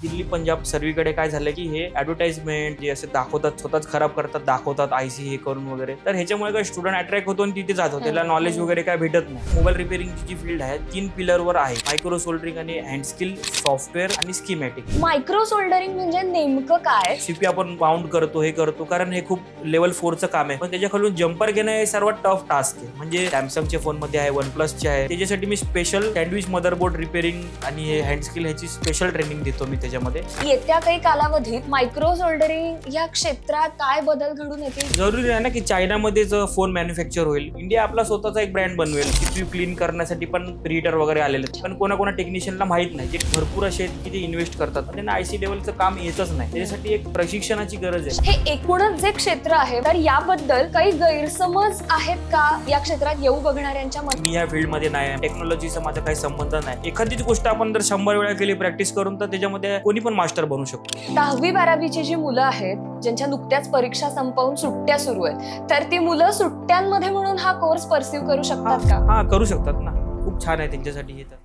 दिल्ली पंजाब सर्वीकडे काय झालं की हे ऍडव्हर्टाइजमेंट जे असे दाखवतात, स्वतःच खराब करतात, दाखवतात आयसी हे करून वगैरे. तर ह्याच्यामुळे काय स्टुडंट अट्रॅक्ट होतो आणि तिथे जातो, त्याला नॉलेज वगैरे काय भेटत नाही. मोबाईल रिपेअरिंगची जी फील्ड आहे 3 पिलरवर आहे: मायक्रो सोल्डरिंग आणि हँड स्किल, सॉफ्टवेअर आणि स्कीमॅटिक. मायक्रो सोल्डरिंग म्हणजे नेमकं काय? सीपी आपण बाउंड करतो, हे करतो, कारण हे खूप लेवल 4चं काम आहे. पण त्याच्याखालून जम्पर घेणं हे सर्वात टफ टास्क आहे. म्हणजे सॅमसंगच्या फोन मध्ये आहे, वन प्लसचे आहे. त्याच्यासाठी मी स्पेशल सँडविच मदरबोर्ड रिपेअरिंग आणि हे हँड स्किल ह्याची स्पेशल ट्रेनिंग देतो मी त्याच्यामध्ये. येत्या काही कालावधीत मायक्रो सोल्डरिंग या क्षेत्रात काय बदल घडून येतील? जरुरी आहे ना की चायनामध्येच फोन मॅन्युफॅक्चर होईल. इंडिया आपला स्वतःचा एक ब्रँड बनवेल. सीपीयू क्लीन करण्यासाठी पण प्रिहीटर वगैरे आलेले आहेत. पण कोणा टेक्निशियनला माहित नाही, जे भरपूर असे आहेत की ते इन्व्हेस्ट करतात, त्यांना आयसी लेवलचं काम येतच नाही. त्याच्यासाठी एक प्रशिक्षणाची गरज आहे. हे एकूणच जे क्षेत्र आहे, तर याबद्दल काही गैरसमज आहेत का या क्षेत्रात येऊ बघणाऱ्यांच्या मनात? मी या फील्डमध्ये नाही, टेक्नॉलॉजीचा माझा काही संबंध नाही. एखादीच गोष्ट आपण जर 100 वेळा केली प्रॅक्टिस करून, तर त्याच्यामध्ये कोणी पण मास्टर बनू शकतो. 10वी-12वीची जी मुलं आहेत, ज्यांच्या नुकत्याच परीक्षा संपवून सुट्ट्या सुरू आहेत, तर ती मुलं सुट्ट्यांमध्ये म्हणून हा कोर्स परस्यू करू शकतात का? हा, करू शकतात ना. खूप छान आहे त्यांच्यासाठी हे. तर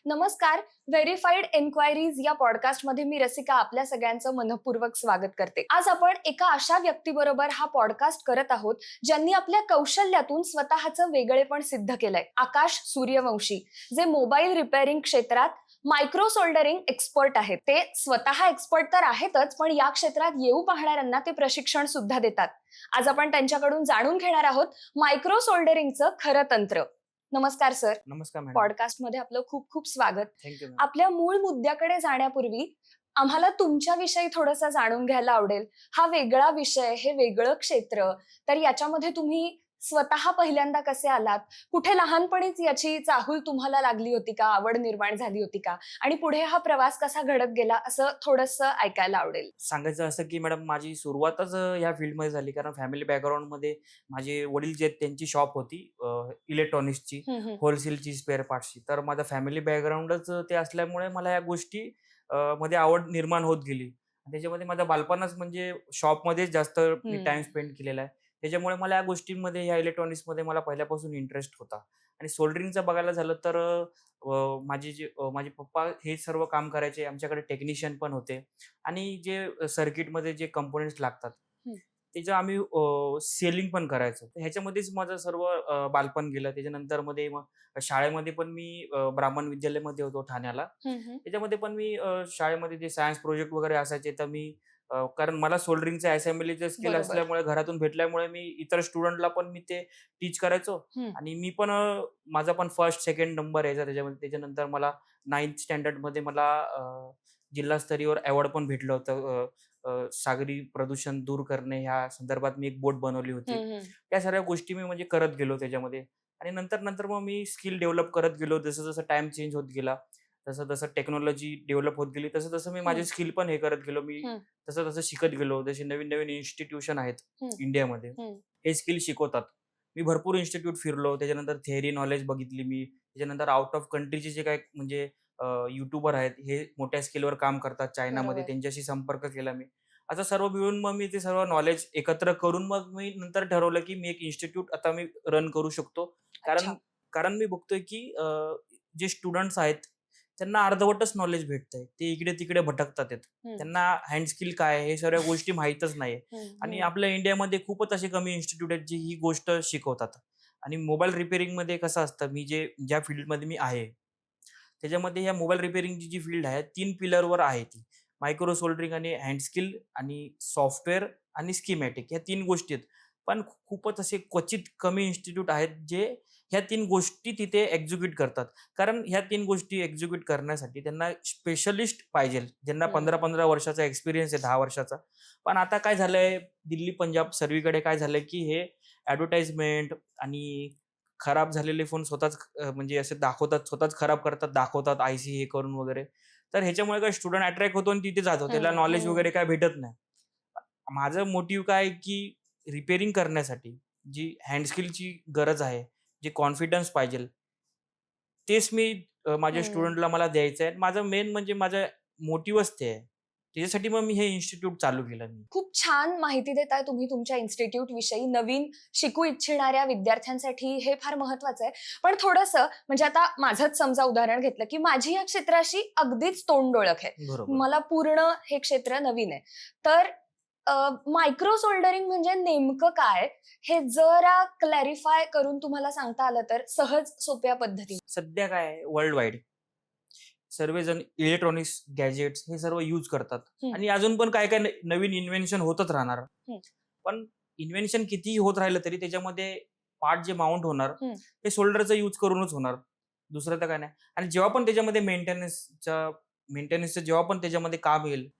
नमस्कार, व्हेरीफाईड एन्क्वायरीज या पॉडकास्टमध्ये मी रसिका आपल्या सगळ्यांचं मनपूर्वक स्वागत करते. आज आपण एका अशा व्यक्तीबरोबर हा पॉडकास्ट करत आहोत, ज्यांनी आपल्या कौशल्यातून स्वतःचं वेगळेपण सिद्ध केलंय. आकाश सूर्यवंशी, जे मोबाईल रिपेअरिंग क्षेत्रात मायक्रो सोल्डरिंग एक्सपर्ट आहेत. ते स्वतः एक्सपर्ट तर आहेतच, पण या क्षेत्रात येऊ पाहणाऱ्यांना ते प्रशिक्षण सुद्धा देतात. आज आपण त्यांच्याकडून जाणून घेणार आहोत मायक्रो सोल्डरिंगचं खरं तंत्र. नमस्कार सर. नमस्कार मॅडम. पॉडकास्ट मध्ये आपलं खूप खूप स्वागत. थँक्यू. आपल्या मूळ मुद्द्याकडे जाण्यापूर्वी आम्हाला तुमच्याविषयी थोडंसं जाणून घ्यायला आवडेल. हा वेगळा विषय, हे वेगळं क्षेत्र, तर याच्यामध्ये तुम्ही स्वतः पहिल्यांदा कसे आलात? कुठे लहानपणीच याची चाहूल तुम्हाला लागली होती का? आवड निर्माण झाली होती का? आणि पुढे हा प्रवास कसा घडत गेला, असं थोडंसं ऐकायला आवडेल. सांगायचं असं की मॅडम, माझी सुरुवातच ह्या फील्डमध्ये झाली, कारण फॅमिली बॅकग्राऊंडमध्ये माझे वडील जे आहेत त्यांची शॉप होती इलेक्ट्रॉनिक्सची, होलसेलची, स्पेअर पार्ट्सची. तर माझं फॅमिली बॅकग्राऊंडच ते असल्यामुळे मला या गोष्टी मध्ये आवड निर्माण होत गेली. त्याच्यामध्ये माझं बालपणच म्हणजे शॉपमध्येच जास्त मी टाइम स्पेंड केलेला आहे. त्याच्यामुळे मला या गोष्टींमध्ये, ह्या इलेक्ट्रॉनिक्समध्ये मला पहिल्यापासून इंटरेस्ट होता. आणि सोल्डरिंगचं बघायला झालं तर माझे पप्पा हे सर्व काम करायचे. आमच्याकडे टेक्निशियन पण होते. आणि जे सर्किटमध्ये जे कंपोनेंट्स लागतात, त्याचं आम्ही सेलिंग पण करायचो. तर ह्याच्यामध्येच माझं सर्व बालपण गेलं. त्याच्यानंतर मध्ये मग शाळेमध्ये पण मी ब्राह्मण विद्यालयामध्ये होतो ठाण्याला. त्याच्यामध्ये पण मी शाळेमध्ये जे सायन्स प्रोजेक्ट वगैरे असायचे, तर मी कारण मला सोल्डरिंगचं असेंब्लीचं स्किल बरोबर. असल्यामुळे, घरातून भेटल्यामुळे मी इतर स्टुडंटला पण मी ते टीच करायचो. आणि मी पण माझा पण फर्स्ट, सेकंड नंबर यायचा त्याच्यामध्ये. त्याच्यानंतर मला 9th स्टँडर्डमध्ये मला जिल्हास्तरीयवर अवॉर्ड पण भेटलं होतं. सागरी प्रदूषण दूर करणे ह्या संदर्भात मी एक बोट बनवली होती. त्या सर्व गोष्टी मी म्हणजे करत गेलो त्याच्यामध्ये. आणि नंतर मग मी स्किल डेव्हलप करत गेलो. जसं टाइम चेंज होत गेला, तसं टेक्नॉलॉजी डेव्हलप होत गेली, तसं मी माझे स्किल पण हे करत गेलो. मी तसं शिकत गेलो. जसे नवीन इन्स्टिट्यूशन आहेत इंडियामध्ये, हे स्किल शिकवतात. मी भरपूर इन्स्टिट्यूट फिरलो. त्याच्यानंतर थेअरी नॉलेज बघितली मी. त्याच्यानंतर आउट ऑफ कंट्रीचे जे काही म्हणजे युट्यूबर आहेत, हे मोठ्या स्केलवर काम करतात चायनामध्ये, बरोबर. त्यांच्याशी संपर्क केला मी. असं सर्व मिळून मग मी ते सर्व नॉलेज एकत्र करून मग मी नंतर ठरवलं की मी एक इन्स्टिट्यूट आता मी रन करू शकतो. कारण अच्छा. कारण मी बघतोय की जे स्टुडंट्स आहेत, त्यांना अर्धवटच नॉलेज भेटतंय. ते इकडे-तिकडे भटकतात आहेत. त्यांना हँड स्किल काय आहे, हे सर्व गोष्टी माहीतच नाहीये. आणि आपल्या इंडियामध्ये खूपच असे कमी इन्स्टिट्यूट आहेत, जी ही गोष्ट शिकवतात. आणि मोबाईल रिपेअरिंगमध्ये कसं असतं, ज्या फील्डमध्ये मी आहे, त्याच्यामध्ये ह्या मोबाईल रिपेअरिंगची जी फील्ड आहे 3 पिलरवर आहे ती. मायक्रो सोल्डरिंग आणि हँड स्किल आणि सॉफ्टवेअर आणि स्कीमॅटिक, ह्या 3 गोष्टी आहेत. पण खूपच असे क्वचित कमी इन्स्टिट्यूट आहेत, जे ह्या 3 गोष्टी तिथे एक्झिक्यूट करतात. कारण ह्या 3 गोष्टी एक्झिक्यूट करण्यासाठी त्यांना स्पेशलिस्ट पाहिजे, ज्यांना 15-15 वर्षाचा एक्सपिरियन्स आहे, 10 वर्षाचा. पण आता काय झालंय, दिल्ली पंजाब सर्वीकडे काय झालंय की हे ॲडव्हर्टाइजमेंट आणि खराब झालेले फोन स्वतःच म्हणजे असे दाखवतात, स्वतःच खराब करतात, दाखवतात आयसी हे करून वगैरे. तर ह्याच्यामुळे काय स्टुडंट अट्रॅक्ट होतो आणि तिथे जातो, त्याला नॉलेज वगैरे काय भेटत नाही. माझं मोटिव्ह काय की रिपेअरिंग करण्यासाठी जी हँड स्किलची गरज आहे, जे कॉन्फिडन्स पाहिजे, तेच मी माझ्या स्टुडंटला मला द्यायचं आहे. माझं मेन म्हणजे माझं मोटिव्हच ते आहे. त्याच्यासाठी मग मी हे इन्स्टिट्यूट चालू केलं मी. खूप छान माहिती देताय तुम्ही तुमच्या इन्स्टिट्यूट विषयी. नवीन शिकू इच्छिणाऱ्या विद्यार्थ्यांसाठी हे फार महत्वाचं आहे. पण थोडंसं म्हणजे आता माझंच समजा उदाहरण घेतलं की माझी या क्षेत्राशी अगदीच तोंड ओळख आहे. बरोबर. मला पूर्ण हे क्षेत्र नवीन आहे. तर मायक्रो सोल्डरिंग म्हणजे नेमकं काय हे जरा क्लॅरिफाय करून तुम्हाला सांगता आलं तर सहज सोप्या पद्धतीने. सध्या काय आहे वर्ल्ड वाईड सर्वजण इलेक्ट्रॉनिक्स गॅजेट्स हे सर्व यूज करतात आणि अजून पण काय काय नवीन इन्व्हेन्शन होतच राहणार. पण इन्व्हेन्शन कितीही होत राहिलं तरी त्याच्यामध्ये पार्ट जे माउंट होणार ते सोल्डरचा यूज करूनच होणार, दुसरं तर काय नाही. आणि जेव्हा पण त्याच्यामध्ये मेंटेनन्सचं जेव्हा पण त्याच्यामध्ये काम येईल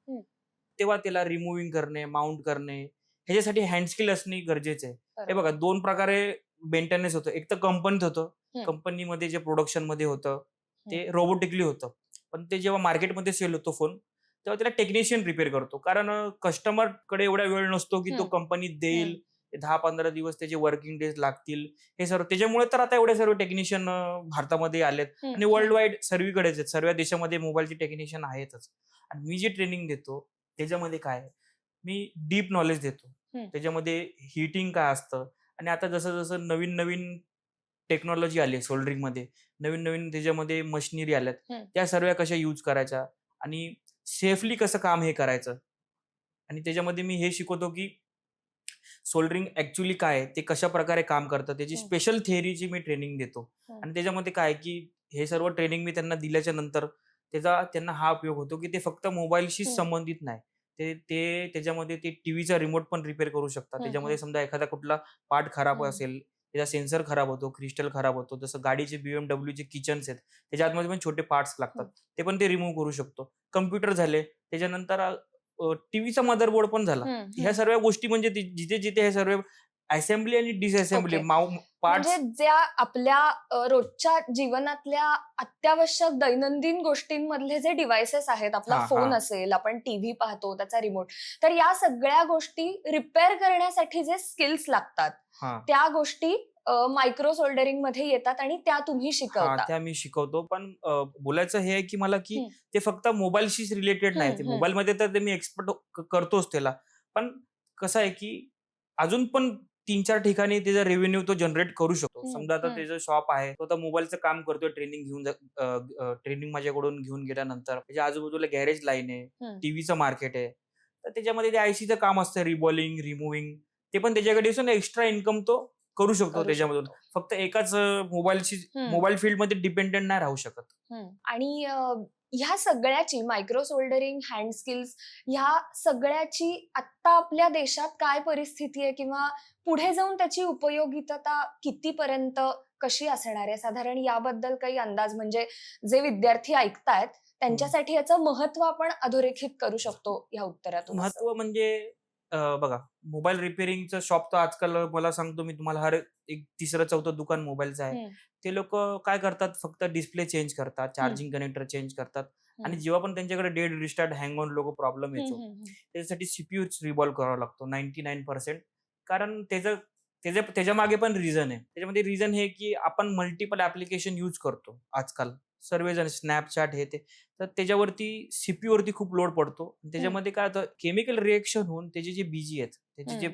तेव्हा त्याला रिमुव्हिंग करणे, माउंट करणे ह्याच्यासाठी हँड स्किल असणे गरजेचं आहे. हे बघा, दोन प्रकारे मेंटेनन्स होतं. एक तर कंपनीत होतं, कंपनीमध्ये जे प्रोडक्शन मध्ये होतं ते रोबोटिकली होतं. पण ते जेव्हा मार्केटमध्ये सेल होतो फोन तेव्हा त्याला टेक्निशियन रिपेअर करतो, कारण कस्टमरकडे एवढा वेळ नसतो की तो कंपनीत देईल. 10-15 दिवस त्याचे वर्किंग डेज लागतील. हे सर्व त्याच्यामुळे तर आता एवढे सर्व टेक्निशियन भारतामध्ये आलेत आणि वर्ल्ड वाईड सर्वीकडेच आहेत. सर्व देशामध्ये मोबाईलचे टेक्निशियन आहेतच. आणि मी जे ट्रेनिंग देतो त्याच्यामध्ये काय आहे, मी डीप नॉलेज देतो. त्याच्यामध्ये हिटिंग काय असतं आणि आता जसं जसं नवीन नवीन टेक्नॉलॉजी आली आहे सोल्डरिंगमध्ये, नवीन नवीन त्याच्यामध्ये मशिनरी आल्यात, त्या सर्व कशा यूज करायच्या आणि सेफली कसं काम हे करायचं. आणि त्याच्यामध्ये मी हे शिकवतो की सोल्डरिंग ऍक्च्युली काय आहे, ते कशा प्रकारे काम करतं, त्याची स्पेशल थिअरीची मी ट्रेनिंग देतो. आणि त्याच्यामध्ये काय की हे सर्व ट्रेनिंग मी त्यांना दिल्याच्या नंतर त्यांना हा उपयोग होतो की ते फक्त मोबाईलशी संबंधित नाही, ते त्याच्यामध्ये ते टीव्हीचा रिमोट पण रिपेअर करू शकतात. त्याच्यामध्ये समजा एखादा कुठला पार्ट खराब असेल, त्याचा सेन्सर खराब होतो, क्रिस्टल खराब होतो, जसं गाडीचे BMWचे किचन्स आहेत त्याच्या आतमध्ये पण छोटे पार्ट्स लागतात, ते पण ते रिमूव्ह करू शकतो. कम्प्युटर झाले, त्याच्यानंतर टीव्हीचा मदरबोर्ड पण झाला. ह्या सर्व गोष्टी म्हणजे जिथे जिथे हे सर्व असेंब्ली आणि डिसअसेंब्ली पार्ट्स म्हणजे ज्या आपल्या रोजच्या जीवनातल्या अत्यावश्यक दैनंदिन गोष्टींमधले जे डिव्हाइसेस आहेत, आपला फोन असेल, आपण टीव्ही पाहतो त्याचा रिमोट, तर या सगळ्या गोष्टी रिपेअर करण्यासाठी जे स्किल्स लागतात त्या गोष्टी मायक्रो सोल्डरिंग मध्ये येतात आणि त्या तुम्ही शिकवता. त्या मी शिकवतो. पण बोलायचं हे आहे की मला की ते फक्त मोबाईलशीच रिलेटेड नाही. ते मोबाईलमध्ये तर मी एक्सपर्ट करतोच त्याला. पण कसं आहे की अजून पण 3-4 ठिकाणी त्याचा रेव्हेन्यू तो जनरेट करू शकतो. समजा आता त्याचं शॉप आहे, तो आता मोबाईलचं काम करतोय, ट्रेनिंग माझ्याकडून घेऊन गेल्यानंतर त्याच्या आजूबाजूला गॅरेज लाईन आहे, टीव्हीचं मार्केट आहे, तर त्याच्यामध्ये ते आयसीचं काम असतं, रिबॉलिंग, रिमुव्हिंग, ते पण त्याच्याकडे एक्स्ट्रा इन्कम तो करू शकतो त्याच्यामधून. फक्त एकाच मोबाईल फील्डमध्ये डिपेंडेंट नाही राहू शकत. आणि ह्या सगळ्याची मायक्रो सोल्डरिंग, हँड स्किल्स, ह्या सगळ्याची आता आपल्या देशात काय परिस्थिती आहे किंवा पुढे जाऊन त्याची उपयोगिता कितीपर्यंत कशी असणार आहे साधारण, याबद्दल काही अंदाज? म्हणजे जे विद्यार्थी ऐकतायत त्यांच्यासाठी याचं महत्व आपण अधोरेखित करू शकतो या उत्तरातून. महत्व म्हणजे बघा, मोबाईल रिपेअरिंगचं शॉप तर आजकाल मला सांगतो मी तुम्हाला, हर एक 3रं-4थं दुकान मोबाईलचं आहे. ते लोक काय करतात, फक्त डिस्प्ले चेंज करतात, चार्जिंग कनेक्टर चेंज करतात आणि जेव्हा पण त्यांच्याकडे डेड रिस्टार्ट, हँग ऑन लोक प्रॉब्लेम येतो, त्याच्यासाठी सीपीयू रिव्हॉल्व करावा लागतो 99%. कारण त्याच्या मागे पण रिझन आहे. त्याच्यामध्ये रिझन हे की आपण मल्टिपल ऍप्लिकेशन यूज करतो आजकाल सर्वजण, स्नॅपचॅट हे ते, तर त्याच्यावरती सीपीयू वरती खूप लोड पडतो. त्याच्यामध्ये काय होतं, केमिकल रिएक्शन होऊन त्याचे जे बीजी आहेत, त्याचे जे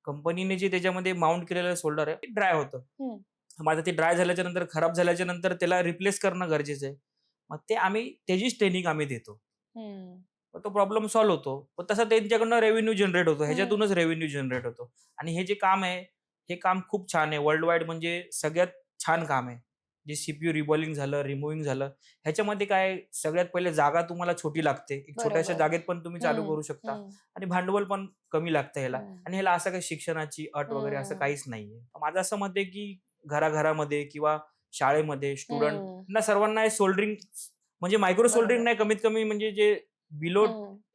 कंपनीने जे त्याच्यामध्ये माउंट केलेलं सोल्डर आहे ते ड्राय होतं. मग आता ते ड्राय झाल्याच्या नंतर, खराब झाल्याच्या नंतर त्याला रिप्लेस करणं गरजेचं आहे. मग त्याचीच ट्रेनिंग आम्ही देतो. तो प्रॉब्लेम सॉल्व्ह होतो. पण तसं त्यांच्याकडनं रेव्हेन्यू जनरेट होतो, ह्याच्यातूनच रेव्हेन्यू जनरेट होतो. आणि हे जे काम आहे, हे काम खूप छान आहे. वर्ल्ड वाईड म्हणजे सगळ्यात छान काम आहे. जे सीपीयू रिबॉलिंग झालं, रिमुव्हिंग झालं, ह्याच्यामध्ये काय सगळ्यात पहिले जागा तुम्हाला छोटी लागते. एक छोट्याशा जागेत पण तुम्ही चालू करू शकता आणि भांडवल पण कमी लागतं ह्याला. आणि ह्याला असं काही शिक्षणाची अट वगैरे असं काहीच नाहीये. माझं असं मत आहे की घराघरामध्ये किंवा शाळेमध्ये स्टुडंट सर्वांना सोल्डरिंग म्हणजे मायक्रो सोल्डरिंग नाही, कमीत कमी म्हणजे जे बिलो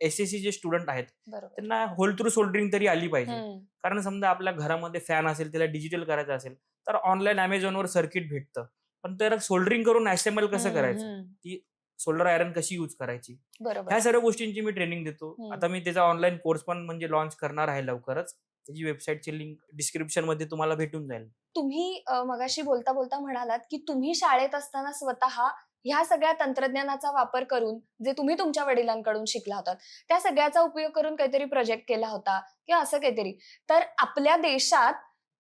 एसएससी जे स्टुडंट आहेत त्यांना होल थ्रू सोल्डरिंग तरी आली पाहिजे. कारण समजा आपल्या घरामध्ये फॅन असेल, त्याला डिजिटल करायचं असेल तर ऑनलाईन अमेझॉनवर सर्किट भेटतं, पण त्याला सोल्डरिंग करून असेंबल कसं करायचं, ती सोल्डर आयरन कशी यूज करायची, ह्या सर्व गोष्टींची मी ट्रेनिंग देतो. आता मी त्याचा ऑनलाईन कोर्स पण म्हणजे लॉन्च करणार आहे लवकरच. त्याची वेबसाईटची लिंक डिस्क्रिप्शन मध्ये तुम्हाला भेटून जाईल. तुम्ही मगाशी बोलता बोलता म्हणालात की तुम्ही शाळेत असताना स्वतः ह्या सगळ्या तंत्रज्ञानाचा वापर करून जे तुम्ही तुमच्या वडिलांकडून शिकला होतात त्या सगळ्याचा उपयोग करून काहीतरी प्रोजेक्ट केला होता किंवा असं काहीतरी, तर आपल्या देशात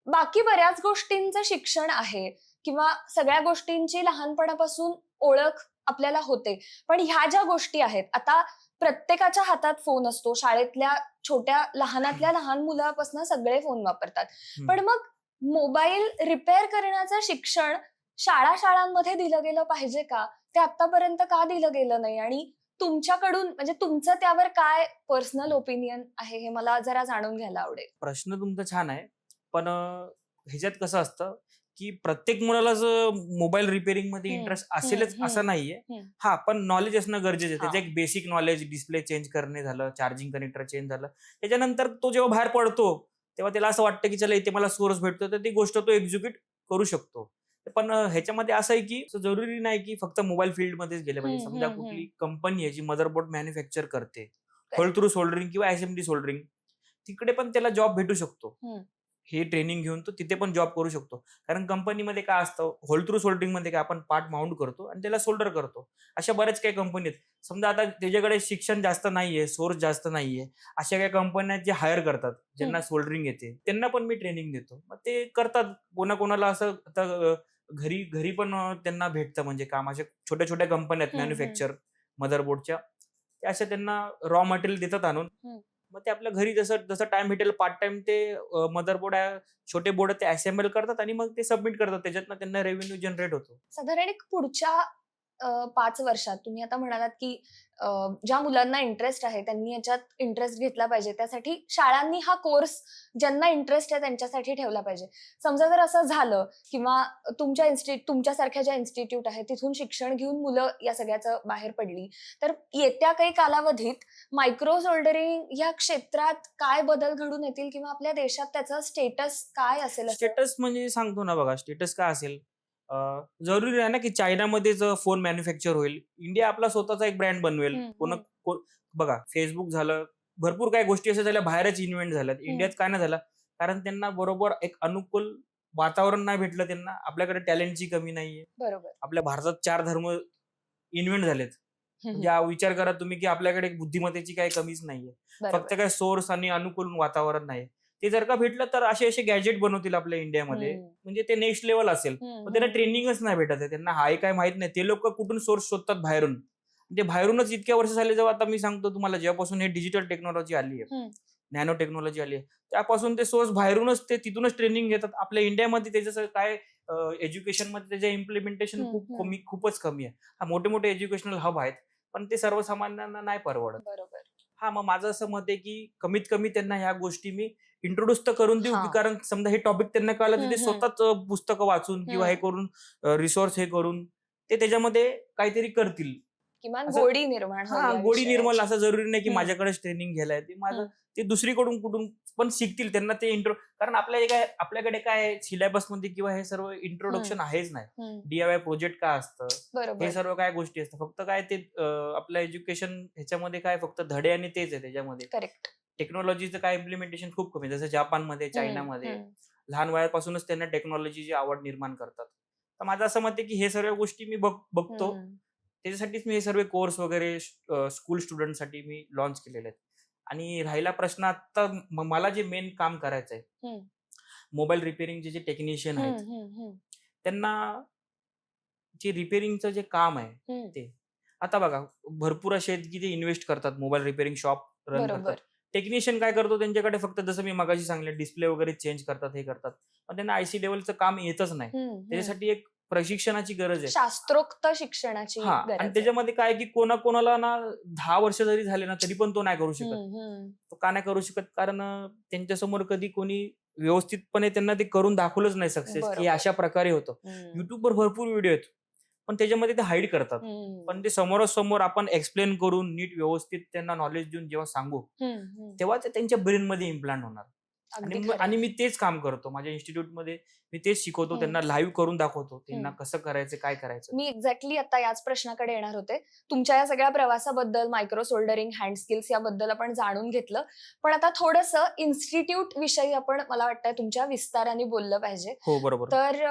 बाकी बऱ्याच गोष्टींचं शिक्षण आहे किंवा सगळ्या गोष्टींची लहानपणापासून ओळख आपल्याला होते, पण ह्या ज्या गोष्टी आहेत आता प्रत्येकाच्या हातात फोन असतो, शाळेतल्या छोट्या लहानातल्या लहान मुलापासून सगळे फोन वापरतात, पण मग मोबाईल रिपेअर करण्याचं शिक्षण शाळांमध्ये दिलं गेलं पाहिजे का? ते आतापर्यंत का दिलं गेलं नाही? आणि तुमच्याकडून म्हणजे तुमचं त्यावर काय पर्सनल ओपिनियन आहे हे मला जरा जाणून घ्यायला आवडेल. प्रश्न तुमचा छान आहे. पण ह्याच्यात कसं असतं, की प्रत्येक मुलालाच मोबाईल रिपेअरिंग मध्ये इंटरेस्ट असेलच असं नाहीये. हा, पण नॉलेज असणं गरजेचं आहे. त्याचं एक बेसिक नॉलेज, डिस्प्ले चेंज करणे झालं, चार्जिंग कनेक्टर चेंज झालं. त्याच्यानंतर तो जेव्हा बाहेर पडतो तेव्हा त्याला असं वाटतं की चला इथे मला सोर्स भेटतो, तर ती गोष्ट तो एक्झिक्यूट करू शकतो. पण ह्याच्यामध्ये असं आहे की जरुरी नाही की फक्त मोबाईल फील्डमध्येच गेले पाहिजे. समजा कुठली कंपनी आहे जी मदरबोर्ड मॅन्युफॅक्चर करते, होल थ्रू सोल्डरिंग किंवा एसएमडी सोल्डरिंग, तिकडे पण त्याला जॉब भेटू शकतो. हे ट्रेनिंग घेऊन तो तिथे पण जॉब करू शकतो. कारण कंपनीमध्ये काय असतं, होल थ्रू सोल्डरिंग मध्ये काय आपण पार्ट माउंट करतो आणि त्याला सोल्डर करतो. अशा बऱ्याच काही कंपनी आहेत. समजा आता त्याच्याकडे शिक्षण जास्त नाहीये, सोर्स जास्त नाहीये, अशा काही कंपन्या जे हायर करतात, ज्यांना सोल्डरिंग येते, त्यांना पण मी ट्रेनिंग देतो. मग ते करतात. कोणाकोणाला असं आता घरी घरी पण त्यांना भेटतं म्हणजे काम. अशा छोट्या छोट्या कंपन्या आहेत मॅन्युफॅक्चर मदरबोर्डच्या, त्या अशा त्यांना रॉ मटेरियल देतात आणून. मग ते आपल्या घरी जसं जसं टाइम भेटेल पार्ट टाइम ते मदरबोर्ड आहे, छोटे बोर्ड ते असेंबल करतात आणि मग ते सबमिट करतात. त्याच्यातनं त्यांना रेव्हेन्यू जनरेट होतो. साधारण एक पुढच्या 5 वर्षात तुम्ही आता म्हणालात की ज्या मुलांना इंटरेस्ट आहे त्यांनी याच्यात इंटरेस्ट घेतला पाहिजे, त्यासाठी शाळांनी हा कोर्स ज्यांना इंटरेस्ट आहे त्यांच्यासाठी ठेवला पाहिजे. समजा जर असं झालं किंवा तुमच्यासारख्या ज्या इन्स्टिट्यूट आहेत तिथून शिक्षण घेऊन मुलं या सगळ्याचं बाहेर पडली, तर येत्या काही कालावधीत मायक्रो सोल्डरिंग या क्षेत्रात काय बदल घडून येतील किंवा आपल्या देशात त्याचं स्टेटस काय असेल? स्टेटस म्हणजे सांगतो ना बघा, स्टेटस काय असेल. जरुरी आहे ना की चायनामध्येच फोन मॅन्युफॅक्चर होईल. इंडिया आपला स्वतःचा एक ब्रँड बनवेल. बघा, फेसबुक झालं, भरपूर काही गोष्टी अशा झाल्या बाहेरच इन्व्हेंट झाल्यात. इंडियात काय नाही झालं, कारण त्यांना बरोबर एक अनुकूल वातावरण नाही भेटलं. त्यांना आपल्याकडे टॅलेंटची कमी नाहीये. बरोबर. आपल्या भारतात 4 धर्म इन्व्हेंट झालेत. म्हणजे विचार करा तुम्ही की आपल्याकडे बुद्धिमत्तेची काही कमीच नाहीये. फक्त काय सोर्स आणि अनुकूल वातावरण नाही. ते जर का भेटलं तर असे असे गॅजेट बनवतील आपल्या इंडियामध्ये, म्हणजे ते नेक्स्ट लेवल असेल. पण त्यांना ट्रेनिंगच नाही भेटत आहे. त्यांना हाय काय माहित नाही. ते लोक कुठून सोर्स शोधतात बाहेरून. ते बाहेरूनच इतक्या वर्ष झाले. जेव्हा आता मी सांगतो तुम्हाला, जेव्हापासून हे डिजिटल टेक्नॉलॉजी आली आहे, नॅनो टेक्नॉलॉजी आली आहे, त्यापासून ते सोर्स बाहेरूनच ते तिथूनच ट्रेनिंग घेतात. आपल्या इंडियामध्ये त्याचं काय एज्युकेशन मध्ये त्याचे इम्प्लिमेंटेशन खूपच कमी आहे. हा, मोठे मोठे एज्युकेशनल हब आहेत, पण ते सर्वसामान्यांना नाही परवडत. बरोबर. हा, मग माझं असं मत आहे की कमीत कमी त्यांना ह्या गोष्टी मी इंट्रोड्यूस तर करून देऊ, की कारण समजा हे टॉपिक त्यांना कळलं तर ते स्वतःच पुस्तकं वाचून किंवा हे करून रिसोर्स हे करून ते त्याच्यामध्ये काहीतरी करतील. किमान गोडी निर्माण होईल. गोडी निर्माण. असं जरुरी नाही की माझ्याकडेच ट्रेनिंग घ्यायला. ते माझं ते दुसरीकडून कुठून पण शिकतील. त्यांना ते कारण आपल्याकडे काय सिलेबस मध्ये किंवा हे सर्व इंट्रोडक्शन आहेच नाही. DIY प्रोजेक्ट काय असतं, हे सर्व काय गोष्टी असतात. फक्त काय ते आपलं एज्युकेशन ह्याच्यामध्ये काय फक्त धडे आणि तेच आहे. त्याच्यामध्ये करेक्ट. टेक्नॉलॉजीचं काय इम्प्लिमेंटेशन खूप कमी आहे. जसं जापानमध्ये, चायनामध्ये लहान वयापासूनच त्यांना टेक्नॉलॉजीची आवड निर्माण करतात. तर माझं असं मत आहे की हे सर्व गोष्टी मी बघतो. त्याच्यासाठीच मी हे सर्व कोर्स वगैरे स्कूल स्टुडंटसाठी मी लॉन्च केलेले आहेत. आणि राहिला प्रश्न, आता मला जे मेन काम करायचं आहे, मोबाईल रिपेअरिंगचे जे टेक्निशियन आहेत त्यांना जे रिपेअरिंगचं जे काम आहे ते, आता बघा भरपूर असे आहेत की ते इन्व्हेस्ट करतात, मोबाईल रिपेअरिंग शॉप रन करतात. टेक्निशियन काय करतो, त्यांच्याकडे फक्त जसं मी मगाशी सांगितलं डिस्प्ले वगैरे चेंज करतात, हे करतात, पण त्यांना आयसी लेवलचं काम येतच नाही. त्याच्यासाठी एक प्रशिक्षणाची गरज आहे, शास्त्रोक्त शिक्षणाची गरज आहे. आणि त्याच्यामध्ये काय की कोणाला ना 10 वर्ष जरी झाले ना तरी पण तो नाही करू शकत. तो का नाही करू शकत, कारण त्यांच्यासमोर कधी कोणी व्यवस्थितपणे त्यांना ते करून दाखवलंच नाही सक्सेस की अशा प्रकारे होतं. युट्यूबवर भरपूर व्हिडिओ आहेत, पण त्याच्यामध्ये ते हाईड करतात. पण ते समोरासमोर आपण एक्सप्लेन करून नीट व्यवस्थित त्यांना नॉलेज देऊन जेव्हा सांगू, तेव्हा ते त्यांच्या ब्रेन मध्ये इम्प्लांट होणार. आणि मी तेच काम करतो माझ्या इन्स्टिट्यूटमध्ये. मी तेच शिकवतो त्यांना, लाईव्ह करून दाखवतो त्यांना कसं करायचं, काय करायचं. मी एक्झॅक्टली आता याच प्रश्नाकडे येणार होते. तुमच्या या सगळ्या प्रवासाबद्दल, मायक्रो सोल्डरिंग, हँड स्किल्स याबद्दल आपण जाणून घेतलं, पण आता थोडंसं इन्स्टिट्यूट विषयी आपण, मला वाटतं तुमच्या विस्ताराने बोललं पाहिजे. हो, बरोबर. तर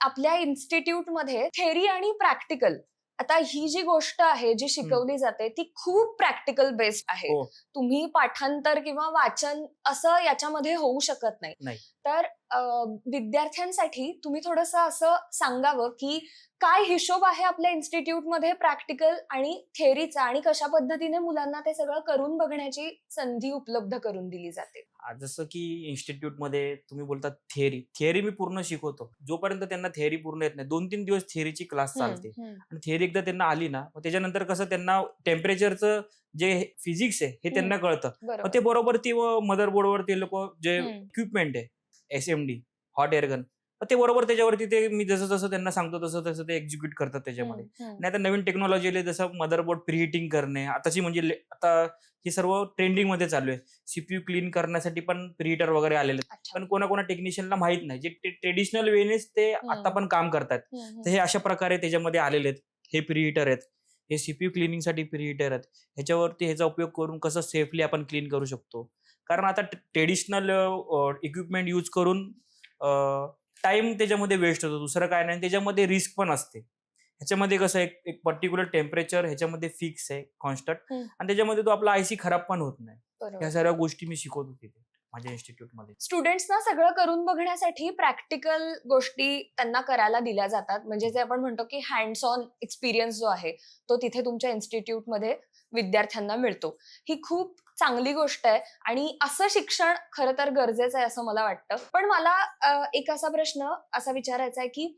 आपल्या इन्स्टिट्यूटमध्ये थेरी आणि प्रॅक्टिकल आता ही जी गोष्ट आहे जी शिकवली जाते ती खूप प्रॅक्टिकल बेस्ड आहे. हो. तुम्ही पाठांतर किंवा वाचन असं याच्यामध्ये होऊ शकत नाही. नाही. तर विद्यार्थ्यांसाठी तुम्ही थोडंसं असं सांगावं की काय हिशोब आहे आपल्या इन्स्टिट्यूटमध्ये प्रॅक्टिकल आणि थेअरीचा आणि कशा पद्धतीने मुलांना ते सगळं करून बघण्याची संधी उपलब्ध करून दिली जाते. जसं की इन्स्टिट्यूटमध्ये तुम्ही बोलता थिअरी मी पूर्ण शिकवतो. जोपर्यंत त्यांना थिअरी पूर्ण येत नाही 2-3 दिवस थिअरीची क्लास चालते. आणि थिअरी एकदा त्यांना आली ना, मग त्याच्यानंतर कसं त्यांना टेम्परेचरचं जे फिजिक्स आहे हे त्यांना कळतं. मग बरोबर. ते बरोबर ती मदरबोर्डवर ते लोकं जे हम्म. इक्विपमेंट आहे, एस-एम-डी, हॉट एअर गन, मग ते बरोबर त्याच्यावरती ते मी जसं त्यांना सांगतो तसं ते एक्झिक्यूट करतात त्याच्यामध्ये. नाहीतर नवीन टेक्नॉलॉजी आली जसं मदरबोर्ड प्रीहीटिंग करणे, आताची म्हणजे आता हे सर्व ट्रेंडिंगमध्ये चालू आहे. सीपीयू क्लीन करण्यासाठी पण प्रीहीटर वगैरे आलेले आहेत. अच्छा. पण कोणा टेक्निशियनला माहित नाही. जे ट्रेडिशनल वेनेच ते आता पण काम करतात. तर हे अशा प्रकारे त्याच्यामध्ये आलेले आहेत. हे प्रीहीटर आहेत. हे सीपीयू क्लिनिंगसाठी प्रीहीटर आहेत. ह्याच्यावरती ह्याचा उपयोग करून कसं सेफली आपण क्लीन करू शकतो. कारण आता ट्रेडिशनल इक्विपमेंट यूज करून टाइम त्याच्यामध्ये वेस्ट होतो. दुसरं काय नाही. त्याच्यामध्ये रिस्क पण असते. ह्याच्यामध्ये कसं एक पर्टिक्युलर टेम्परेचर ह्याच्यामध्ये फिक्स आहे, कॉन्स्टंट, आणि त्याच्यामध्ये तो आपला आयसी खराब पण होत नाही. बरोबर. ह्या सर्व गोष्टी मी शिकवतो तिथे माझ्या इन्स्टिट्यूटमध्ये. स्टुडंट्सना सगळं करून बघण्यासाठी प्रॅक्टिकल गोष्टी त्यांना करायला दिल्या जातात. म्हणजे जे आपण म्हणतो की हँड्स ऑन एक्सपिरियन्स जो आहे तो तिथे तुमच्या इन्स्टिट्यूटमध्ये विद्यार्थ्यांना मिळतो. ही खूप चांगली गोष्ट आहे आणि असं शिक्षण खरं तर गरजेचं आहे असं मला वाटतं. पण मला एक असा प्रश्न असा विचारायचा आहे की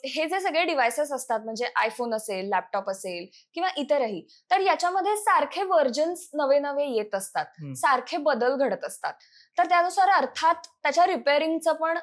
हे जे सगळे डिव्हायसेस असतात म्हणजे आयफोन असेल, लॅपटॉप असेल किंवा इतरही, तर याच्यामध्ये सारखे व्हर्जन्स नवे येत असतात. सारखे बदल घडत असतात. तर त्यानुसार अर्थात त्याच्या रिपेअरिंगचं पण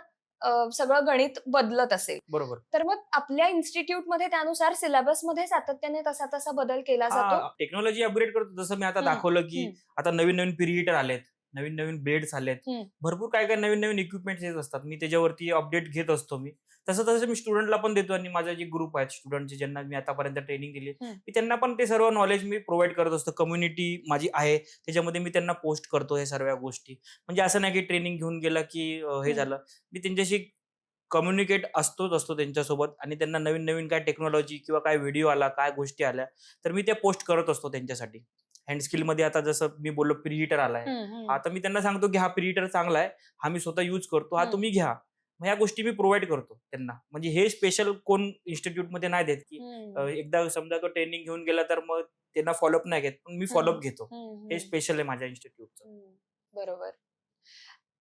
सगळं गणित बदलत असेल. बरोबर. तर मग आपल्या इन्स्टिट्यूटमध्ये त्यानुसार सिलेबसमध्ये सातत्याने तसा बदल केला जातो. टेक्नॉलॉजी अपग्रेड करतो. जसं मी आता दाखवलं की आता नवीन प्रीहीटर आलेत, नवीन बेड्स आलेत, भरपूर काय नवीन इक्विपमेंट्स येत असतात. मी त्याच्यावरती अपडेट घेत असतो. मी तसं मी स्टुडंटला पण देतो आणि माझा जे ग्रुप आहेत स्टुडंटचे ज्यांना मी आतापर्यंत ट्रेनिंग दिली मी त्यांना पण ते सर्व नॉलेज मी प्रोव्हाइड करत असतो. कम्युनिटी माझी आहे त्याच्यामध्ये मी त्यांना पोस्ट करतो हे सर्व गोष्टी. म्हणजे असं नाही की ट्रेनिंग घेऊन गेला की हे झालं. मी त्यांच्याशी कम्युनिकेट असतो त्यांच्यासोबत आणि त्यांना नवीन काय टेक्नॉलॉजी किंवा काय व्हिडिओ आला, काय गोष्टी आल्या तर मी त्या पोस्ट करत असतो त्यांच्यासाठी. हँड स्किलमध्ये आता जसं मी बोललो प्रीहीटर आलाय, आता मी त्यांना सांगतो की हा प्रीहीटर चांगला आहे, हा मी स्वतः यूज करतो, हा तुम्ही घ्या. मग ह्या गोष्टी मी प्रोव्हाइड करतो त्यांना. म्हणजे हे स्पेशल कोण इन्स्टिट्यूटमध्ये नाही देत की एकदा समजा तो ट्रेनिंग घेऊन गेला तर मग त्यांना फॉलोअप नाही घेत, पण मी फॉलोअप घेतो. हे स्पेशल आहे माझ्या इन्स्टिट्यूटचं. बरोबर.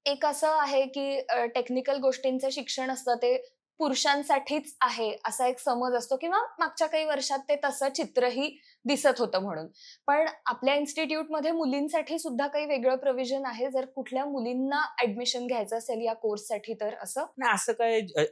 एक असं आहे की टेक्निकल गोष्टींचं शिक्षण असतं ते पुरुषांसाठीच आहे असा एक समज असतो किंवा मागच्या काही वर्षात ते तसं चित्रही दिसत होतं म्हणून. पण आपल्या इन्स्टिट्यूटमध्ये मुलींसाठी सुद्धा काही वेगळं प्रोव्हिजन आहे जर कुठल्या मुलींना ऍडमिशन घ्यायचं असेल या कोर्ससाठी तर असं? नाही,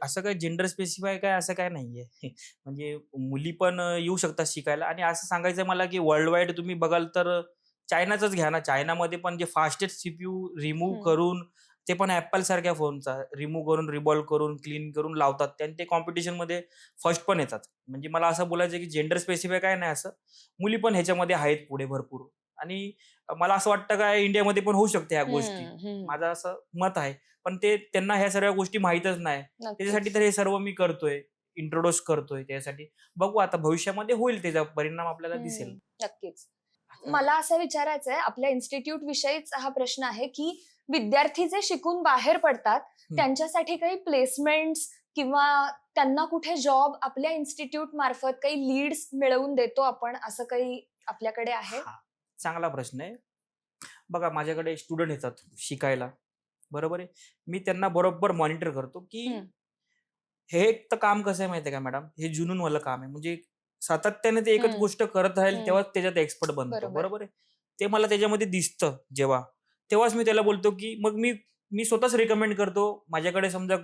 असं काय जेंडर स्पेसिफाय काय असं काय नाहीये. म्हणजे मुली पण येऊ शकतात शिकायला आणि असं सांगायचं मला की वर्ल्ड वाईड तुम्ही बघाल तर चायनाचंच घ्या ना. चायनामध्ये पण जे फास्टेस्ट सीपीयू रिमूव्ह करून ते पण ॲपल सारख्या फोनचा रिमूव्ह करून, रिबॉल्व करून, क्लीन करून लावतात आणि ते कॉम्पिटिशनमध्ये फर्स्ट पण येतात. म्हणजे मला असं बोलायचं की जेंडर स्पेसिफाय काय नाही असं. मुली पण ह्याच्यामध्ये आहेत पुढे भरपूर आणि मला असं वाटतं काय इंडियामध्ये पण होऊ शकते ह्या गोष्टी. माझं असं मत आहे. पण ते त्यांना ह्या सर्व गोष्टी माहीतच नाही. त्याच्यासाठी तर हे सर्व मी करतोय, इंट्रोड्यूस करतोय त्यासाठी. बघू आता भविष्यामध्ये होईल त्याचा परिणाम आपल्याला दिसेल. नक्कीच. मला असं विचारायचंय आपल्या इन्स्टिट्यूट विषयीच हा प्रश्न आहे की विद्यार्थी जे शिकून बाहेर पडतात त्यांच्यासाठी काही प्लेसमेंट्स किंवा त्यांना कुठे जॉब आपल्या इन्स्टिट्यूट मार्फत काही लीड्स मिळवून देतो आपण असं काही आपल्याकडे आहे? चांगला प्रश्न आहे. बघा माझ्याकडे स्टुडंट येतात शिकायला, बरोबर आहे. मी त्यांना बरोबर मॉनिटर करतो की हे एक तर काम कसं आहे माहिती आहे का मॅडम, हे जुनूनवालं काम आहे. म्हणजे सातत्याने ते एकच गोष्ट करत राहील तेव्हाच त्याच्यात एक्सपर्ट बनतो, बरोबर आहे. ते मला त्याच्यामध्ये दिसतं तेव्हाच मी त्याला बोलतो की मग मी स्वतःच रिकमेंड करतो. माझ्याकडे समजा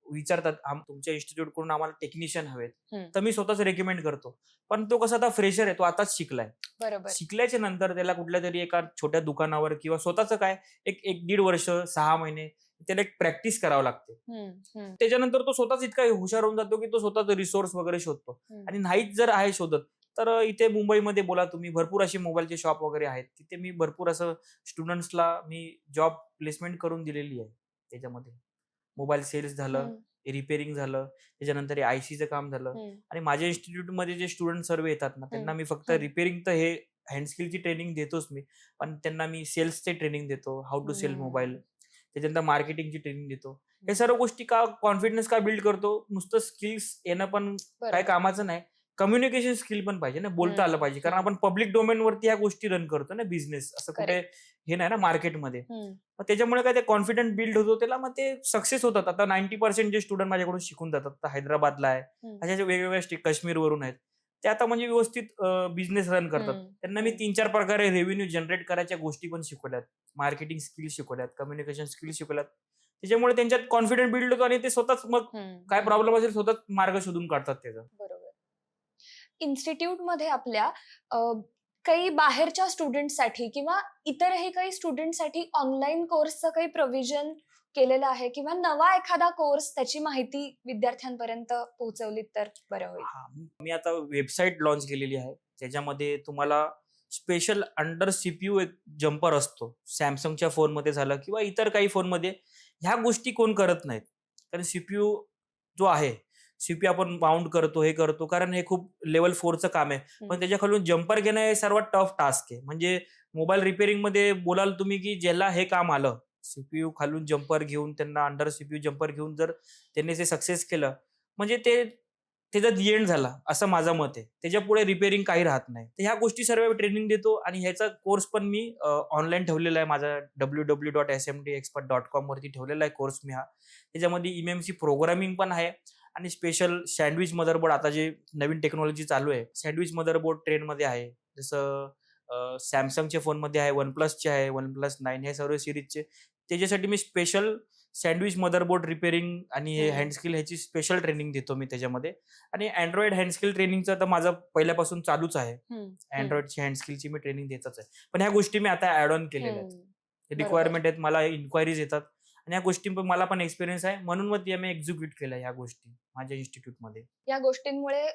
विचारतात तुमच्या इन्स्टिट्यूट कडून आम्हाला टेक्निशियन हवेत, तर मी स्वतःच रेकमेंड करतो. पण तो कसा आता फ्रेशर आहे, तो आताच शिकलाय. शिकल्याच्या नंतर त्याला कुठल्या तरी एका छोट्या दुकानावर किंवा स्वतःच काय एक 1-1.5 वर्ष 6 महिने त्याला एक प्रॅक्टिस करावं लागते. त्याच्यानंतर तो स्वतःच इतका हुशार होऊन जातो की तो स्वतःच रिसोर्स वगैरे शोधतो. आणि नाहीच जर आहे शोधत तर इथे मुंबईमध्ये बोला तुम्ही भरपूर असे मोबाईलचे शॉप वगैरे आहेत. तिथे मी भरपूर असं स्टुडंट्सला मी जॉब प्लेसमेंट करून दिलेली आहे. त्याच्यामध्ये मोबाईल सेल्स झालं, रिपेअरिंग झालं, त्याच्यानंतर आयसीचं काम झालं. आणि माझ्या इन्स्टिट्यूटमध्ये जे स्टुडंट सर्व येतात ना, त्यांना मी फक्त रिपेअरिंग तर हे हँड स्किलची ट्रेनिंग देतोच मी, पण त्यांना मी सेल्सचे ट्रेनिंग देतो, हाऊ टू सेल मोबाईल. त्याच्यानंतर मार्केटिंगची ट्रेनिंग देतो. हे सर्व गोष्टी का कॉन्फिडन्स का बिल्ड करतो? नुसतं स्किल्स येणं पण काय कामाचं नाही. कम्युनिकेशन स्किल पण पाहिजे ना, बोलता आलं पाहिजे. कारण आपण पब्लिक डोमेन वरती ह्या गोष्टी रन करतो ना, बिझनेस. असं कुठे हे नाही ना मार्केटमध्ये. मग त्याच्यामुळे काय ते कॉन्फिडन्स बिल्ड होतो त्याला, मग ते सक्सेस होतात. आता 90% जे स्टुडंट माझ्याकडून शिकून जातात, तर हैदराबादला आहे, अशा वेगवेगळ्या काश्मीरवरून आहेत. ते आता म्हणजे व्यवस्थित बिझनेस रन करतात. त्यांना मी 3-4 प्रकारे रेव्हेन्यू जनरेट करायच्या गोष्टी पण शिकवल्यात. मार्केटिंग स्किल शिकवल्यात, कम्युनिकेशन स्किल शिकवल्यात. त्याच्यामुळे त्यांच्यात कॉन्फिडन्स बिल्ड होतो आणि ते स्वतःच मग काय प्रॉब्लेम असेल स्वतःच मार्ग शोधून काढतात त्याचा. बरोबर. इन्स्टिट्यूटमध्ये आपल्या काही बाहेरच्या स्टुडंटसाठी किंवा इतरही काही स्टुडंटसाठी ऑनलाईन कोर्सचं काही प्रोव्हिजन केलेलं आहे किंवा नवा एखादा कोर्स त्याची माहिती विद्यार्थ्यांपर्यंत पोहोचवली तर बरं होईल. मी आता वेबसाईट लॉन्च केलेली आहे, त्याच्यामध्ये तुम्हाला स्पेशल अंडर सीपीयू एक जम्पर असतो. सॅमसंगच्या फोनमध्ये झालं किंवा इतर काही फोनमध्ये ह्या गोष्टी कोण करत नाहीत. कारण सीपीयू जो आहे, सीपीयू आपण बाउंड करतो, हे करतो, कारण हे खूप लेव्हल 4चं काम आहे. पण त्याच्या खालून जम्पर घेणं हे सर्वात टफ टास्क आहे. म्हणजे मोबाईल रिपेअरिंगमध्ये बोलाल तुम्ही की ज्याला हे काम आलं, सीपीयू खालून जम्पर घेऊन, त्यांना अंडर सीपीयू जम्पर घेऊन जर त्यांनी ते सक्सेस केलं, म्हणजे ते त्याचा दी एंड झाला, असं माझं मत आहे. त्याच्यापुढे रिपेअरिंग काही राहत नाही. तर ह्या गोष्टी सर्व ट्रेनिंग देतो आणि ह्याचा कोर्स पण मी ऑनलाईन ठेवलेला आहे. माझा www.smtexpert.com वरती ठेवलेला आहे कोर्स मी हा. त्याच्यामध्ये एमएमसी प्रोग्रामिंग पण आहे आणि स्पेशल सँडविच मदरबोर्ड, आता जे नवीन टेक्नॉलॉजी चालू आहे, सँडविच मदरबोर्ड ट्रेंडमध्ये आहे. जसं सॅमसंगच्या फोनमध्ये आहे, OnePlusचे आहे, OnePlus 9 हे सर्व सिरीजचे. त्याच्यासाठी मी स्पेशल सँडविच मदरबोर्ड रिपेअरिंग आणि हे हँड स्किल ह्याची स्पेशल ट्रेनिंग देतो मी त्याच्यामध्ये. आणि अँड्रॉइड हँड स्किल ट्रेनिंगचं तर माझं पहिल्यापासून चालूच आहे. अँड्रॉइडची हँड स्किलची मी ट्रेनिंग देतच आहे. पण ह्या गोष्टी मी आता ऍड ऑन केलेल्या आहेत. रिक्वायरमेंट आहेत, मला इन्क्वायरीज येतात आणि ह्या गोष्टी मला पण एक्सपिरियन्स आहे, म्हणून मग मी एक्झिक्यूट केल्या ह्या गोष्टी माझ्या इन्स्टिट्यूटमध्ये. या गोष्टींमुळे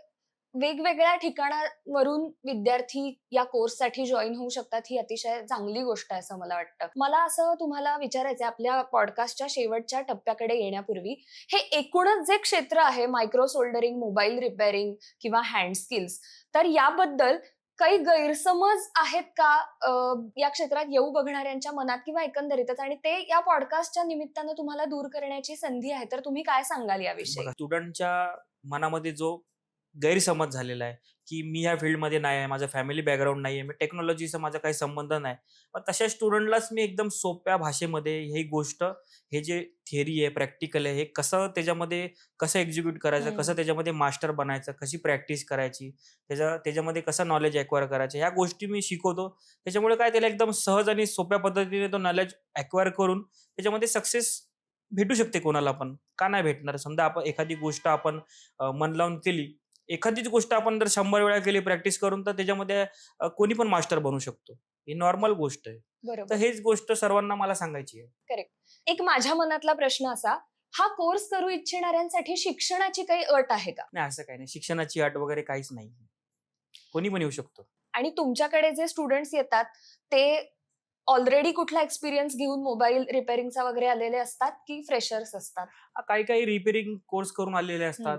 वेगवेगळ्या ठिकाणावरून विद्यार्थी या कोर्ससाठी जॉईन होऊ शकतात, ही अतिशय चांगली गोष्ट आहे असं मला वाटतं. मला असं तुम्हाला विचारायचं आहे, आपल्या पॉडकास्टच्या शेवटच्या टप्प्याकडे येण्यापूर्वी, हे एकूणच जे क्षेत्र आहे मायक्रो सोल्डरिंग, मोबाईल रिपेअरिंग किंवा हँड स्किल्स, तर याबद्दल काही गैरसमज आहेत का या क्षेत्रात येऊ बघणाऱ्यांच्या मनात किंवा एकंदरीतच, आणि ते या पॉडकास्टच्या निमित्तानं तुम्हाला दूर करण्याची संधी आहे, तर तुम्ही काय सांगाल याविषयी? स्टुडंटच्या मनामध्ये जो गैरसमज झालेला आहे की मी ह्या फील्डमध्ये नाही आहे, माझं फॅमिली बॅकग्राऊंड नाही आहे, मी टेक्नॉलॉजीचा माझा काही संबंध नाही, पण तशा स्टुडंटलाच मी एकदम सोप्या भाषेमध्ये ही गोष्ट, हे जे थिअरी आहे, प्रॅक्टिकल आहे, हे कसं त्याच्यामध्ये कसं एक्झिक्यूट करायचं, कसं त्याच्यामध्ये मास्टर बनायचं, कशी प्रॅक्टिस करायची, त्याच्यामध्ये कसं नॉलेज ॲक्वायर करायचं, ह्या गोष्टी मी शिकवतो. त्याच्यामुळे काय, त्याला एकदम सहज आणि सोप्या पद्धतीने तो नॉलेज ॲक्वायर करून त्याच्यामध्ये सक्सेस भेटू शकते. कोणाला पण का नाही भेटणार? समजा आपण एखादी गोष्ट आपण मन लावून केली, एखादीच गोष्ट आपण जर 100 वेळा केली प्रॅक्टिस करून, तर त्याच्यामध्ये कोणी पण मास्टर बनू शकतो. ही नॉर्मल गोष्ट आहे. तर बरोबर, हेच गोष्ट सर्वांना मला सांगायची आहे. करेक्ट. एक माझ्या मनातला प्रश्न असा, हा कोर्स करू इच्छिणाऱ्यांसाठी शिक्षणाची काही अट आहे का? नाही, असं काही नाही. शिक्षणाची अट वगैरे काहीच नाही. कोणी पण येऊ शकतो. आणि तुमच्याकडे जे स्टुडंट्स येतात ते ऑलरेडी कुठला एक्सपिरियन्स घेऊन मोबाईल रिपेअरिंगचा वगैरे आलेले असतात की फ्रेशर्स असतात? काही काही रिपेअरिंग कोर्स करून आलेले असतात,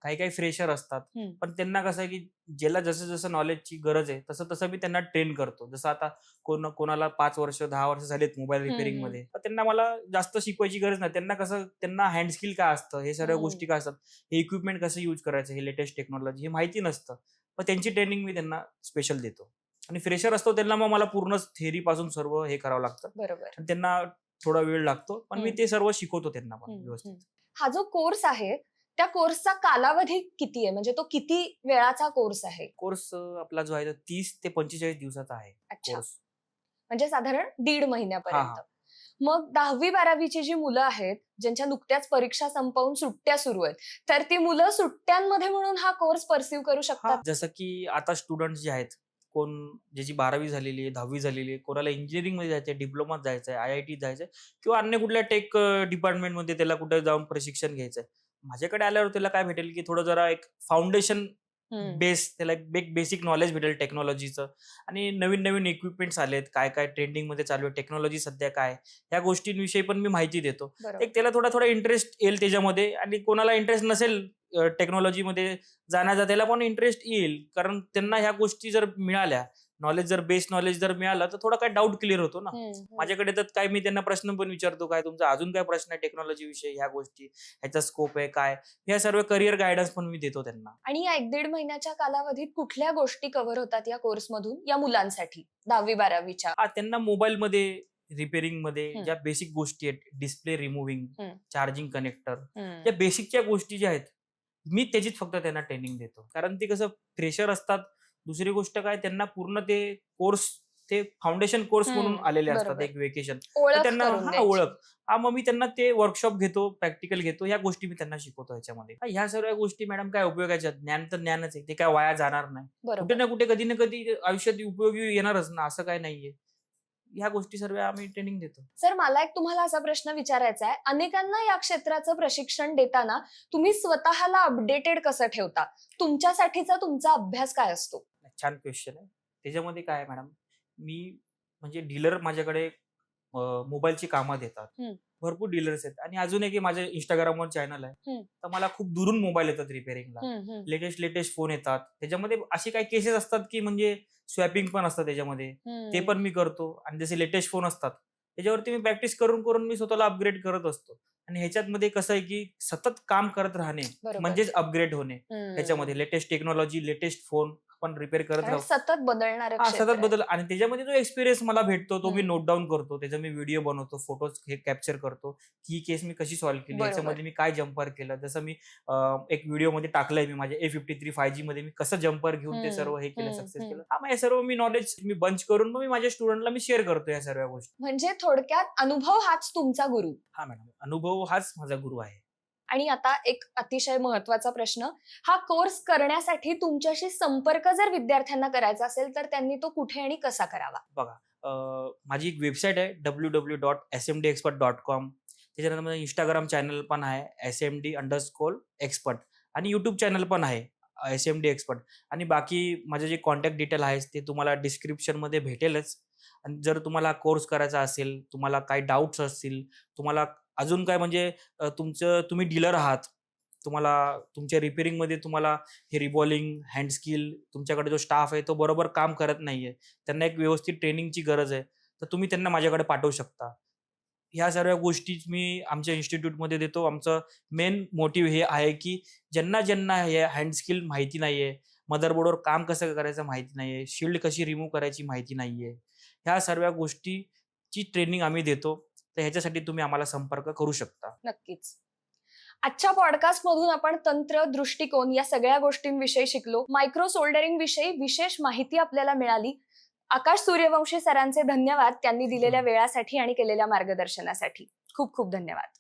काही काही फ्रेशर असतात. पण त्यांना कसं आहे की ज्याला जसं जसं नॉलेजची गरज आहे तसं तसं मी त्यांना ट्रेन करतो. जसं आता कोणाला 5 वर्ष 10 वर्ष झालेत मोबाईल रिपेअरिंग मध्ये, तर त्यांना मला जास्त शिकवायची गरज नाही. त्यांना कसं, त्यांना हँड स्किल काय असतं, हे सर्व गोष्टी काय असतात, हे इक्विपमेंट कसं यूज करायचं, हे लेटेस्ट टेक्नॉलॉजी हे माहिती नसतं. मग त्यांची ट्रेनिंग मी त्यांना स्पेशल देतो. आणि फ्रेशर असतो त्यांना मग मला पूर्णच थेअरी पासून सर्व हे करावं लागतं. बरोबर. आणि त्यांना थोडा वेळ लागतो, पण मी ते सर्व शिकवतो त्यांना पण व्यवस्थित. हा जो कोर्स आहे त्या कोर्सचा कालावधी किती आहे, म्हणजे तो किती वेळाचा कोर्स आहे? कोर्स आपला जो आहे 30 ते 45 दिवसाचा आहे अच्छा, कोर्स. म्हणजे साधारण 1.5 महिन्यापर्यंत. मग 10वी-12वीची जी मुलं आहेत, ज्यांच्या नुकत्याच परीक्षा संपवून सुट्ट्या सुरू आहेत, तर ती मुलं सुट्ट्यांमध्ये म्हणून हा कोर्स परस्यू करू शकतात? जसं की आता स्टुडंट जे आहेत, कोण ज्याची 12वी झालेली आहे, 10वी झालेली आहे, कोणाला इंजिनिअरिंग मध्ये जायचंय, डिप्लोमात जायचंय, IIT जायचंय किंवा अन्य कुठल्या टेक डिपार्टमेंटमध्ये त्याला कुठे जाऊन प्रशिक्षण घ्यायचंय, माझ्याकडे आल्यावर त्याला काय भेटेल की थोडं जरा एक फाउंडेशन त्याला एक बेसिक नॉलेज भेटेल टेक्नॉलॉजीचं. आणि नवीन नवीन इक्विपमेंट्स आलेत, काय काय ट्रेंडिंग मध्ये चालू आहे, टेक्नॉलॉजी सध्या काय, ह्या गोष्टींविषयी पण मी माहिती देतो. एक त्याला थोडा थोडा इंटरेस्ट येईल त्याच्यामध्ये, आणि कोणाला इंटरेस्ट नसेल टेक्नॉलॉजीमध्ये जाण्याचा, त्याला पण इंटरेस्ट येईल, कारण त्यांना ह्या गोष्टी जर मिळाल्या, बेस नॉलेज जर मिळालं, तर थोडा काय डाऊट क्लिअर होतो ना. माझ्याकडे तर काय, मी त्यांना प्रश्न पण विचारतो, काय तुमचा अजून काय प्रश्न आहे टेक्नॉलॉजी विषयी, ह्या गोष्टी, ह्याचा स्कोप आहे काय, ह्या सर्व करिअर गायडन्स पण मी देतो त्यांना. आणि या 1-1.5 महिन्याच्या कालावधीत कुठल्या गोष्टी कव्हर होतात या कोर्समधून या मुलांसाठी 10वी-12वीच्या? त्यांना मोबाईलमध्ये रिपेअरिंग मध्ये ज्या बेसिक गोष्टी आहेत, डिस्प्ले रिमुव्हिंग, चार्जिंग कनेक्टर, या बेसिकच्या गोष्टी ज्या आहेत, मी त्याचीच फक्त त्यांना ट्रेनिंग देतो. कारण ते कसं फ्रेशर असतात. दुसरी गोष्ट काय, त्यांना पूर्ण ते फाउंडेशन कोर्स म्हणून आलेले असतात, एक वेकेशन, त्यांना ओळख. मग मी त्यांना ते वर्कशॉप घेतो, प्रॅक्टिकल घेतो, ह्या गोष्टी मी त्यांना शिकवतो ह्याच्यामध्ये. ह्या सर्व गोष्टी मॅडम काय उपयोगाच्या, ज्ञान तर ज्ञानच आहे, ते काय वाया जाणार नाही. कुठे ना कुठे, कधी ना कधी आयुष्यात उपयोगी येणारच ना, असं काय नाहीये. ह्या गोष्टी सर्व आम्ही ट्रेनिंग देतो. सर, मला एक तुम्हाला असा प्रश्न विचारायचा आहे, अनेकांना या क्षेत्राचं प्रशिक्षण देताना तुम्ही स्वतःला अपडेटेड कसं ठेवता? तुमच्यासाठीचा तुमचा अभ्यास काय असतो? छान क्वेश्चन आहे. त्याच्यामध्ये काय आहे मॅडम, मी म्हणजे डीलर माझ्याकडे मोबाईलची कामं देतात, भरपूर डीलर्स आहेत, आणि अजून एक माझ्या इंस्टाग्रामवर चॅनल आहे, तर मला खूप दुरून मोबाईल येतात रिपेअरिंगला, लेटेस्ट फोन येतात. त्याच्यामध्ये असे काही केसेस असतात की म्हणजे स्वॅपिंग पण असतात त्याच्यामध्ये, ते पण मी करतो. आणि जसे लेटेस्ट फोन असतात त्याच्यावरती मी प्रॅक्टिस करून करून मी स्वतःला अपग्रेड करत असतो. आणि ह्याच्यामध्ये कसं आहे की सतत काम करत राहणे म्हणजेच अपग्रेड होणे. ह्याच्यामध्ये लेटेस्ट टेक्नॉलॉजी, लेटेस्ट फोन आपण रिपेअर करत राहू, सतत बदलणार, सतत बदल. आणि त्याच्यामध्ये जो एक्सपिरियन्स मला भेटतो तो मी नोट डाऊन करतो, त्याचा मी व्हिडिओ बनवतो, फोटोज कॅप्चर करतो, की ही केस मी कशी सॉल्व्ह केली, याच्यामध्ये मी काय जम्पर केलं. जसं मी एक व्हिडिओ मध्ये टाकलंय, मी माझ्या A53 5G मध्ये मी कसं जम्पर घेऊन ते सर्व हे केलं, सक्सेस केलं. मग हे सर्व मी नॉलेज मी बंच करून मग मी माझ्या स्टुडंटला मी शेअर करतो या सर्व गोष्टी. म्हणजे थोडक्यात अनुभव हाच तुमचा गुरु. हा मॅडम, अनुभव हाच माझा गुरु आहे. आणि आता एक अतिशय महत्वाचा प्रश्न, हा कोर्स करण्यासाठी तुमच्याशी संपर्क जर विद्यार्थ्यांना करायचा असेल तर त्यांनी तो कुठे आणि कसा करावा? बघा, माझी एक वेबसाईट आहे www.smdexpert.com. त्याच्यानंतर माझं इंस्टाग्राम चॅनल पण आहे smd_expert, आणि युट्यूब चॅनल पण आहे SMD एक्सपर्ट. आणि बाकी माझे जे कॉन्टॅक्ट डिटेल आहेत ते तुम्हाला डिस्क्रिप्शन मध्ये भेटेलच. आणि जर तुम्हाला कोर्स करायचा असेल, तुम्हाला काही डाऊट्स असतील, तुम्हाला अजून काय म्हणजे तुम्ही डीलर आहात, तुम्हाला तुमच्या रिपेअरिंग मध्ये तुम्हाला हे रिबॉलिंग, हँड स्किल, तुमच्याकडे जो स्टाफ आहे तो बरोबर काम करत नाहीये, त्यांना एक व्यवस्थित ट्रेनिंगची गरज आहे, तर तुम्ही त्यांना माझ्याकडे पाठवू शकता. ह्या सर्व गोष्टी मी आमच्या इन्स्टिट्यूटमध्ये देतो. आमचं मेन मोटिव्ह हे आहे की ज्यांना ज्यांना हे हँड स्किल माहिती नाहीये, मदरबोर्डवर काम कसं करायचं माहिती नाहीये, शील्ड कशी रिमूव्ह करायची माहिती नाहीये, ह्या सर्व गोष्टीची ट्रेनिंग आम्ही देतो. तर ह्याच्यासाठी तुम्ही आम्हाला संपर्क करू शकता. नक्कीच. आजच्या पॉडकास्ट मधून आपण तंत्र, दृष्टिकोन या सगळ्या गोष्टींविषयी शिकलो. मायक्रो सोल्डरिंग विषयी विशेष माहिती आपल्याला मिळाली. आकाश सूर्यवंशी सरांचे धन्यवाद, त्यांनी दिलेल्या वेळासाठी आणि केलेल्या मार्गदर्शनासाठी. खूप खूप धन्यवाद.